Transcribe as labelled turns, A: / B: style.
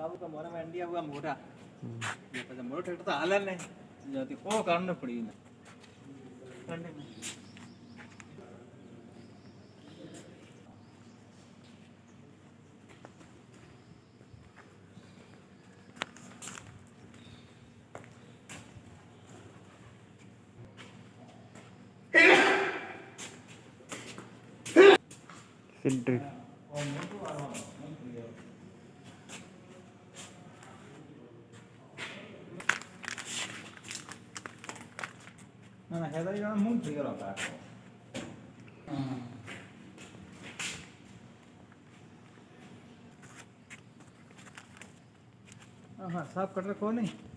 A: સાબુ તો મોરામાં અંડિયા હુआ મોટા પછી મોટો ટ્રેક્ટર તો હાલે ને જતી કો કાઢને પડી ને ઠંડી
B: સિદ્ધ
A: ના હેદા જણા મૂંગ થઈ ગયો કા હા સાફ કટર કો નહીં